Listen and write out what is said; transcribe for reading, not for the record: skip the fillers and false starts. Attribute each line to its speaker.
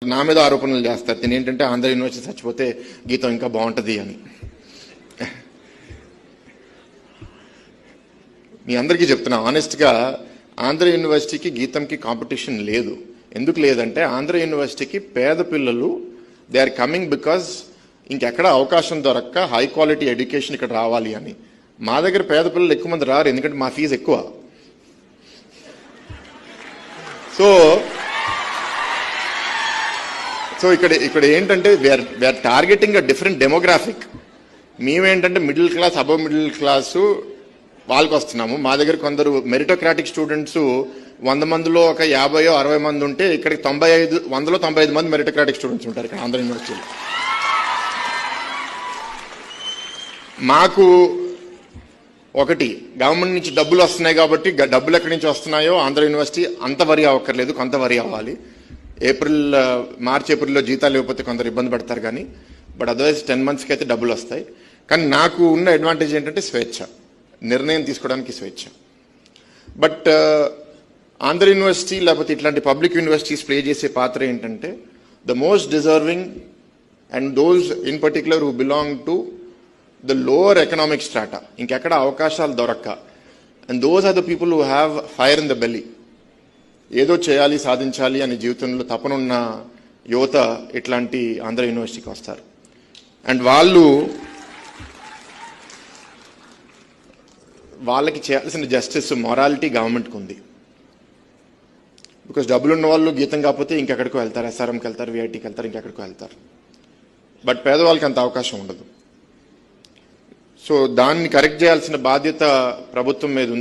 Speaker 1: నా మీద ఆరోపణలు చేస్తారు. దీని ఏంటంటే ఆంధ్ర యూనివర్సిటీ చచ్చిపోతే గీతం ఇంకా బాగుంటుంది అని. మీ అందరికీ చెప్తున్నా ఆనెస్ట్గా, ఆంధ్ర యూనివర్సిటీకి గీతంకి కాంపిటీషన్ లేదు. ఎందుకు లేదంటే ఆంధ్ర యూనివర్సిటీకి పేద పిల్లలు దే ఆర్ కమింగ్ బికాజ్ ఇంకెక్కడ అవకాశం దొరక్క హై క్వాలిటీ ఎడ్యుకేషన్ ఇక్కడ రావాలి అని. మా దగ్గర పేద పిల్లలు ఎక్కువ మంది రారు, ఎందుకంటే మా ఫీజు ఎక్కువ. సో ఇక్కడ ఏంటంటే we're targeting a different demographic. మేమేంటంటే middle class, above middle class వాళ్ళకి వస్తున్నాము. మా దగ్గర కొందరు మెరిటోక్రాటిక్ స్టూడెంట్స్ 100 మందిలో ఒక 50-60 మంది ఉంటే ఇక్కడికి 195 మంది మెరిటోక్రాటిక్ స్టూడెంట్స్ ఉంటారు ఇక్కడ ఆంధ్ర యూనివర్సిటీలో. మాకు ఒకటి గవర్నమెంట్ నుంచి డబ్బులు వస్తున్నాయి కాబట్టి డబ్బులు ఎక్కడి నుంచి వస్తున్నాయో ఆంధ్ర యూనివర్సిటీ అంత వరి అవ్వక్కర్లేదు, కొంత వరి అవ్వాలి. మార్చ్ ఏప్రిల్లో జీతాలు లేకపోతే కొందరు ఇబ్బంది పడతారు కానీ, బట్ అదర్వైజ్ 10 మంత్స్కి అయితే డబ్బులు వస్తాయి. కానీ నాకు ఉన్న అడ్వాంటేజ్ ఏంటంటే స్వేచ్ఛ, నిర్ణయం తీసుకోవడానికి స్వేచ్ఛ. బట్ ఆంధ్ర యూనివర్సిటీ లేకపోతే ఇట్లాంటి పబ్లిక్ యూనివర్సిటీస్ ప్లే చేసే పాత్ర ఏంటంటే the most deserving and those in particular who belong to the lower economic strata, ఇంకెక్కడ అవకాశాలు దొరక్క, and those are the people who have fire in the belly. ఏదో చేయాలి, సాధించాలి అని జీవితంలో తపనున్న యువత ఇట్లాంటి ఆంధ్ర యూనివర్సిటీకి వస్తారు. అండ్ వాళ్ళకి చేయాల్సిన జస్టిస్, మొరాలిటీ గవర్నమెంట్కి ఉంది. బికాస్ డబ్బులు ఉన్న వాళ్ళు గీతం కాకపోతే ఇంకెక్కడికో వెళ్తారు, ఎస్ఆర్ఎంకి వెళ్తారు, విఐటీకి వెళ్తారు, ఇంకెక్కడికో వెళ్తారు. బట్ పేదవాళ్ళకి అంత అవకాశం ఉండదు. సో దాన్ని కరెక్ట్ చేయాల్సిన బాధ్యత ప్రభుత్వం మీద ఉంది.